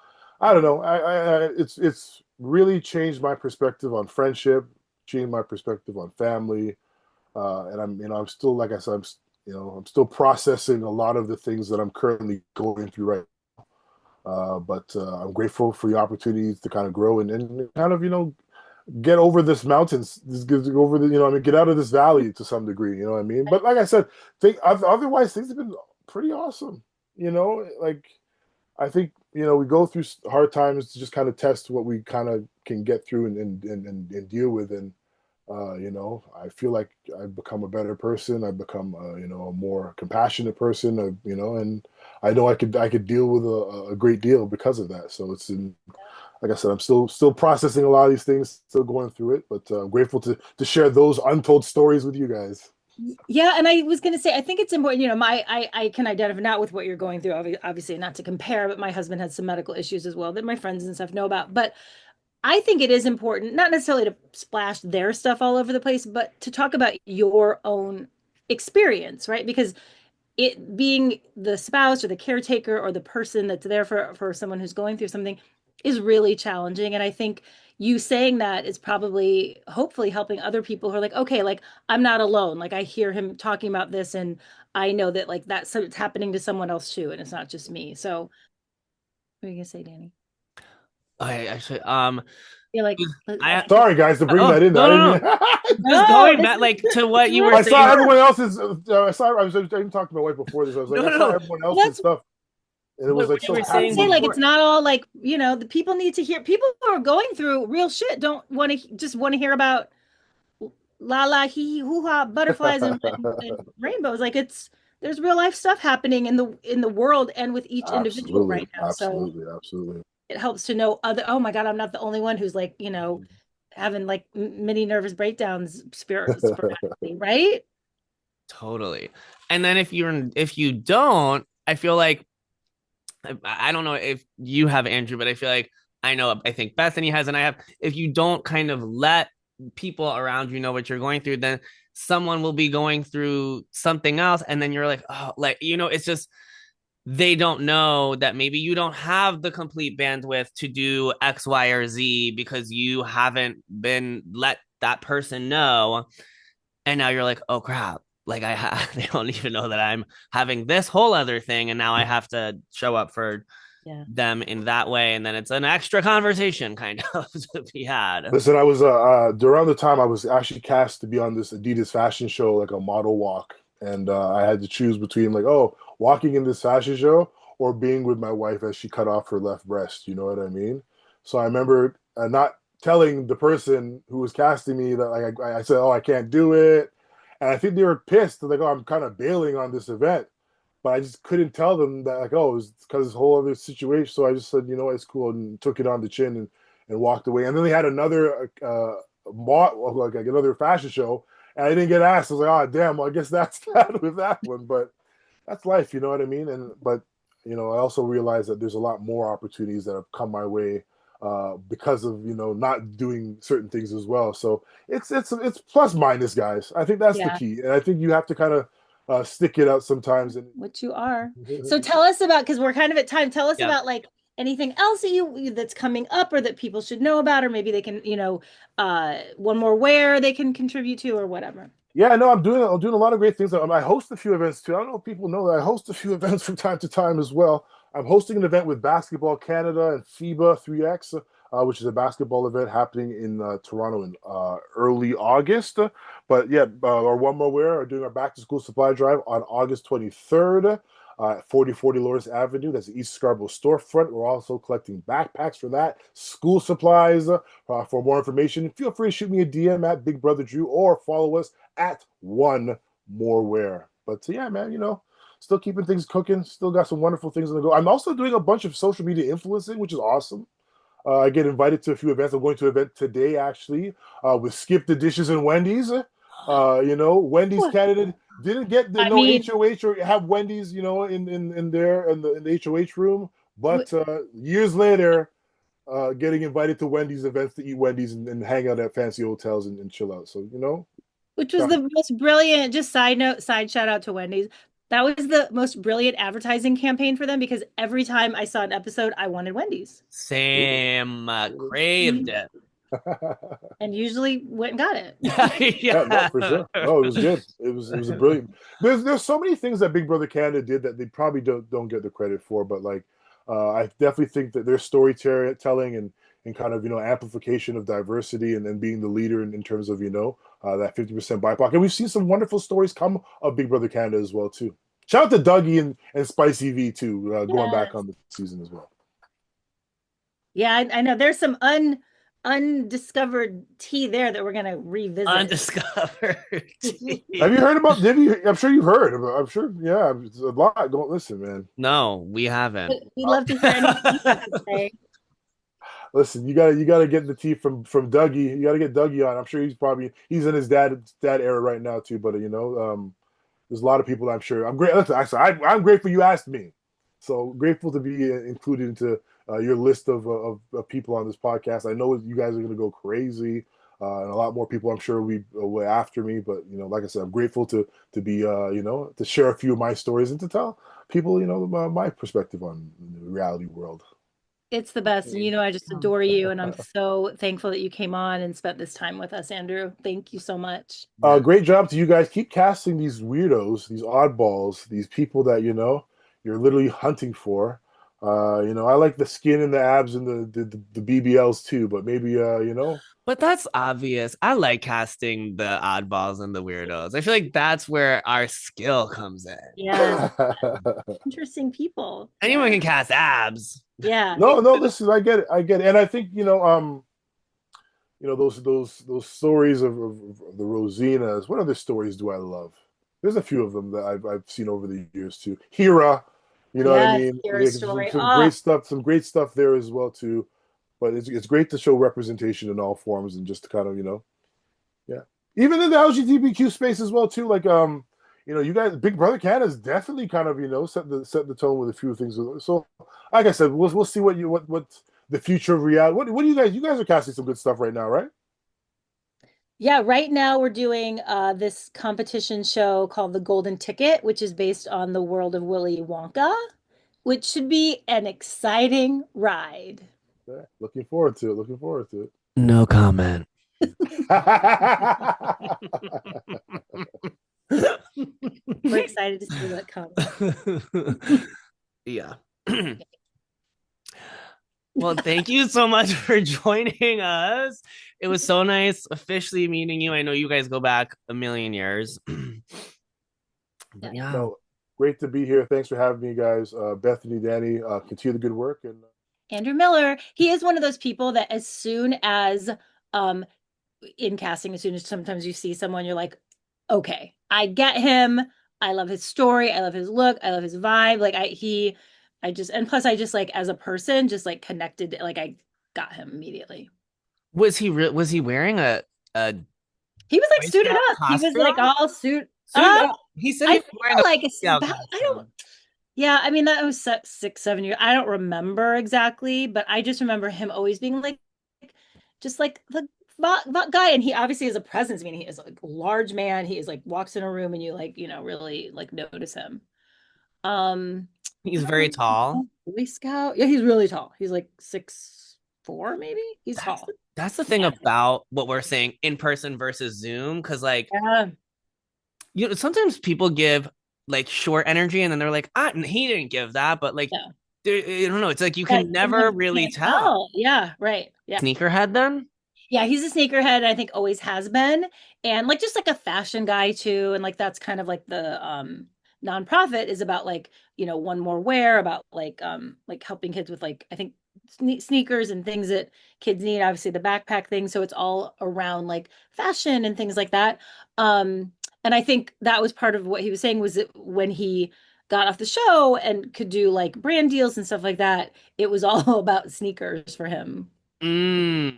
I don't know. It's really changed my perspective on friendship, changed my perspective on family, and I'm still like I said, I'm still processing a lot of the things that I'm currently going through right. But I'm grateful for the opportunities to kind of grow and kind of get over this mountains, get over the I mean get out of this valley to some degree. You know what I mean? But like I said, otherwise things have been pretty awesome. Like I think we go through hard times to just kind of test what we kind of can get through and deal with. And I feel like I've become a better person. I've become a more compassionate person. And I know I could deal with a great deal because of that. So like I said, I'm still processing a lot of these things, still going through it, but I'm grateful to share those untold stories with you guys. Yeah, and I was going to say, I think it's important, I can identify not with what you're going through, obviously not to compare, but my husband had some medical issues as well that my friends and stuff know about. But I think it is important, not necessarily to splash their stuff all over the place, but to talk about your own experience, right? Because it being the spouse or the caretaker or the person that's there for someone who's going through something is really challenging. And I think you saying that is probably hopefully helping other people who are like, okay, like I'm not alone. Like I hear him talking about this and I know that like that's it's happening to someone else too, and it's not just me. So what are you gonna say, Danny? I actually You're like, I Sorry, guys, to bring oh that in there. no I no didn't no. mean. Just no, going this back is like to what you were I saw saying. yeah. everyone else's. I even talked to my wife before this. I was like, No I no saw no. everyone else's That's stuff, and it was like What you so were I would saying say like impactful. it's before. not all like, the people need to hear people who are going through real shit don't want to just want to hear about la la hee hee hoo ha butterflies and rainbows. Like there's real life stuff happening in the world and with each individual Absolutely, right now. So absolutely, absolutely. it helps to know other, oh my God, I'm not the only one who's like, having like mini nervous breakdowns sporadically, right? Totally. And then if you don't, I feel like I don't know if you have Andrew, but I feel like I think Bethany has and I have. If you don't kind of let people around you know what you're going through, then someone will be going through something else and then you're like, oh, like it's just they don't know that maybe you don't have the complete bandwidth to do X, Y, or Z because you haven't been let that person know. And now you're like, oh crap. like they don't even know that I'm having this whole other thing, and now I have to show up for Yeah. them in that way, and then it's an extra conversation kind of to be had. Listen, I was around the time I was actually cast to be on this Adidas fashion show, like a model walk, and I had to choose between like, oh, walking in this fashion show or being with my wife as she cut off her left breast. You know what I mean? So I remember not telling the person who was casting me that like I said, oh, I can't do it, and I think they were pissed. They're like, oh, I'm kind of bailing on this event, but I just couldn't tell them that like, oh, it's because this whole other situation. So I just said, you know, it's cool, and took it on the chin and walked away. And then they had another like another fashion show, and I didn't get asked. I was like, oh damn, well, I guess that's that with that one. But that's life, you know what I mean? And but you know, I also realized that there's a lot more opportunities that have come my way because of not doing certain things as well. So it's plus minus, guys. I think that's the Yeah. key, and I think you have to kind of stick it out sometimes. And What you are. So tell us about, because we're kind of at time. Tell us Yeah. about like anything else that that's coming up or that people should know about, or maybe they can, one more where they can contribute to or whatever. Yeah, no, I'm doing a lot of great things. I host a few events too. I don't know if people know that I host a few events from time to time as well. I'm hosting an event with Basketball Canada and FIBA 3X, which is a basketball event happening in Toronto in early August. But yeah, our One More Wear are doing our back to school supply drive on August 23rd at 4040 Loris Avenue. That's the East Scarborough storefront. We're also collecting backpacks for that, school supplies. For more information, feel free to shoot me a DM at Big Brother Drew or follow us at One More Wear. But yeah, man, still keeping things cooking. Still got some wonderful things on the go. I'm also doing a bunch of social media influencing, which is awesome. I get invited to a few events. I'm going to an event today, actually, with Skip the Dishes and Wendy's. Wendy's candidate didn't get the I no mean, HOH or have Wendy's, in there in the HOH room. But years later, getting invited to Wendy's events to eat Wendy's and hang out at fancy hotels and chill out. So, which was the most brilliant, just side note, side shout out to Wendy's. That was the most brilliant advertising campaign for them because every time I saw an episode, I wanted Wendy's. Same, craved it. And usually went and got it. Yeah, no, Yeah. for sure. No, it was good. It was a brilliant. There's so many things that Big Brother Canada did that they probably don't get the credit for, but like I definitely think that their storytelling and kind of amplification of diversity and then being the leader in terms of that 50% BIPOC. And we've seen some wonderful stories come of Big Brother Canada as well too. Shout out to Dougie and Spicy V too, going back Yes. on the season as well. Yeah, I know there's some undiscovered tea there that we're gonna revisit. Undiscovered. Have you heard about? I'm sure you've heard. I'm sure. Yeah, it's a lot. Don't listen, man. No, we haven't. We'd love to hear anything you have to say. Listen, you gotta get the tea from Dougie. You gotta get Dougie on. I'm sure he's in his dad era right now too. But there's a lot of people I'm sure. I'm great. Listen, I'm grateful you asked me. So grateful to be included into your list of people on this podcast. I know you guys are gonna go crazy. And a lot more people, I'm sure, will after me. But like I said, I'm grateful to be, to share a few of my stories and to tell people, my perspective on the reality world. It's the best. And I just adore you. And I'm so thankful that you came on and spent this time with us, Andrew. Thank you so much. Great job to you guys. Keep casting these weirdos, these oddballs, these people that you're literally hunting for. I like the skin and the abs and the BBLs too, but maybe But that's obvious. I like casting the oddballs and the weirdos. I feel like that's where our skill comes in. Yeah. Interesting people. Anyone can cast abs. Yeah. No, no, listen, I get it, and I think those stories of the Rosinas. What other stories do I love? There's a few of them that I've seen over the years too. Hira, you know what I Yes, mean? Kira's There's story. some great stuff there as well too. But it's great to show representation in all forms and just to kind of yeah, even in the LGBTQ space as well too. Like you guys, Big Brother Canada's definitely kind of set the tone with a few things. So like I said, we'll see what the future of reality. What do you guys are casting some good stuff right now, right? Yeah, right now we're doing this competition show called The Golden Ticket, which is based on the world of Willy Wonka, which should be an exciting ride. Yeah, looking forward to it. Looking forward to No comment. it. We're excited to see what comes. Yeah. Well, thank you so much for joining us. It was so nice officially meeting you. I know you guys go back a million years. Yeah. But yeah. No, great to be here. Thanks for having me, guys. Bethany, Danny, continue the good work, and Andrew Miller, he is one of those people that as soon as um in casting, as soon as sometimes you see someone, you're like, okay, I get him. I love his story. I love his look. I love his vibe. I just, and plus I just like as a person, just like connected, like I got him immediately. Was he wearing a He was like Boy suited Scout up. He was like costume? all suit. Suited up. He said he I was wearing feel a like Boy Scout I don't, costume. yeah, I mean, that was 6, 7 years. I don't remember exactly, but I just remember him always being like, just like the guy. And he obviously has a presence. I mean, he is like a large man. He is like walks in a room and you like, really like notice him. I He's don't very tall. know. Boy Scout. Yeah, he's really tall. He's like 6'4", maybe. He's tall. That's the thing Yeah. about what we're saying in person versus Zoom. Cause like, Yeah. sometimes people give like short energy and then they're like, ah, he didn't give that. But like, Yeah. I don't know. It's like you Yeah. can never Sometimes you really can't tell. tell. Yeah. Right. Yeah. Sneakerhead then? Yeah, he's a sneakerhead, I think always has been. And like just like a fashion guy too. And like that's kind of like the nonprofit is about like, one more wear, about like helping kids with like I think sneakers and things that kids need, obviously the backpack thing. So it's all around like fashion and things like that. And I think that was part of what he was saying was that when he got off the show and could do like brand deals and stuff like that, it was all about sneakers for him. Mm.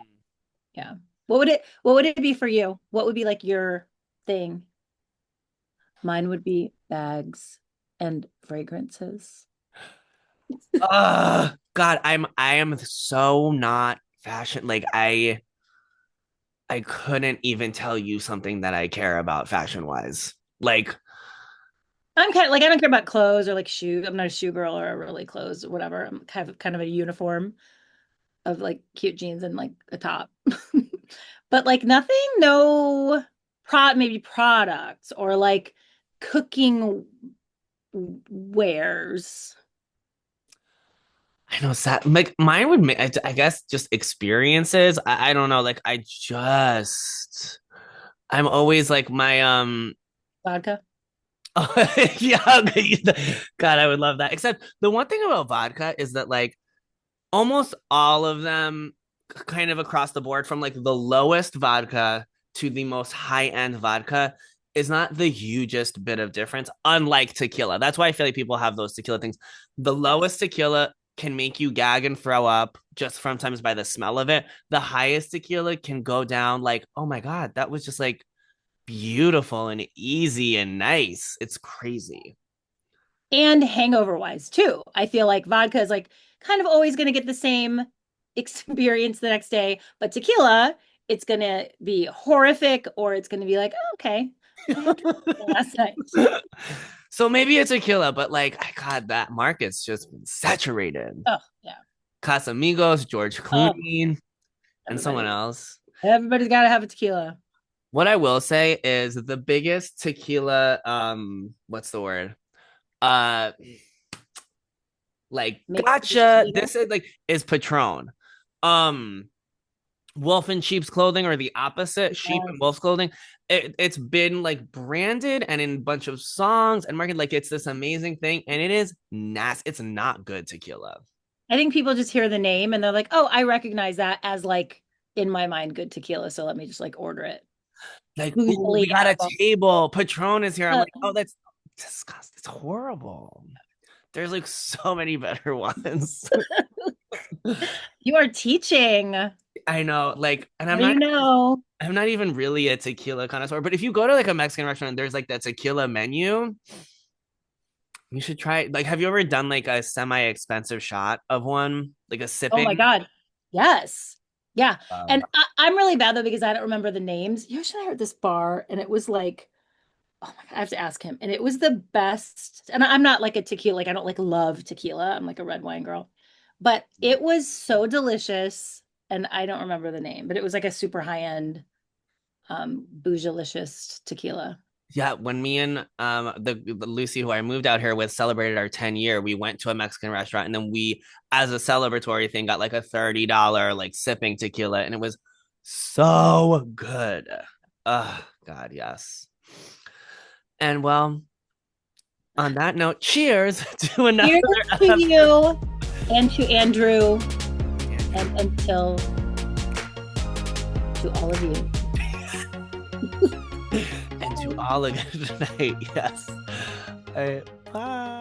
Yeah. What would it be for you? What would be like your thing? Mine would be bags and fragrances. God, I am so not fashion. Like I couldn't even tell you something that I care about fashion wise. Like, I'm kind of like I don't care about clothes or like shoe. I'm not a shoe girl or a really clothes or whatever. I'm kind of a uniform of like cute jeans and like a top. But like nothing, no maybe products or like cooking wares. I know sad. Like mine would make, I guess, just experiences. I don't know. Like I'm always like my Vodka. yeah. God, I would love that. Except the one thing about vodka is that like almost all of them kind of across the board from like the lowest vodka to the most high-end vodka is not the hugest bit of difference, unlike tequila. That's why I feel like people have those tequila things. The Yes. lowest tequila can make you gag and throw up just sometimes by the smell of it. The highest tequila can go down like, oh my God, that was just like beautiful and easy and nice. It's crazy. And hangover wise too. I feel like vodka is like kind of always going to get the same experience the next day, but tequila, it's going to be horrific or it's going to be like, oh, okay, I had tequila last night. So maybe it's a killer, but like, I God, that market's just been saturated. Oh, yeah. Casamigos, George Oh, Clooney, and someone everybody. else. Everybody's got to have a tequila. What I will say is the biggest tequila, what's the word? Uh, like Maybe gotcha. eagle. This is like is Patron. Um, wolf in sheep's clothing or the opposite, sheep in wolf's Yes. clothing. It's been like branded and in a bunch of songs and marketed like it's this amazing thing, and it is nasty. It's not good tequila. I think people just hear the name and they're like, oh, I recognize that as like in my mind good tequila, so let me just like order it. Like, ooh, we Usually got out a of table. Patron is here. I'm a like, oh, that's disgusting. It's horrible. There's like so many better ones. you are teaching. I know, like, and Now you know. I'm not even really a tequila connoisseur, but if you go to like a Mexican restaurant, there's like that tequila menu. You should try it. Like, have you ever done like a semi-expensive shot of one, like a Oh my sipping? God. Yes. Yeah. Um, And I'm really bad though because I don't remember the names. You should have at this bar and it was like, oh my God, I have to ask him. And it was the best. And I'm not like a tequila, like I don't like love tequila. I'm like a red wine girl. But it was so delicious. And I don't remember the name, but it was like a super high-end bougilicious tequila. Yeah, when me and the Lucy who I moved out here with celebrated our 10-year, we went to a Mexican restaurant and then we, as a celebratory thing, got like a $30 like sipping tequila, and it was so good. Oh God, yes. And well, on that note, cheers to another Cheers to episode. you and to Andrew, and until to all of you. And to all a good night. Yes. All right, bye.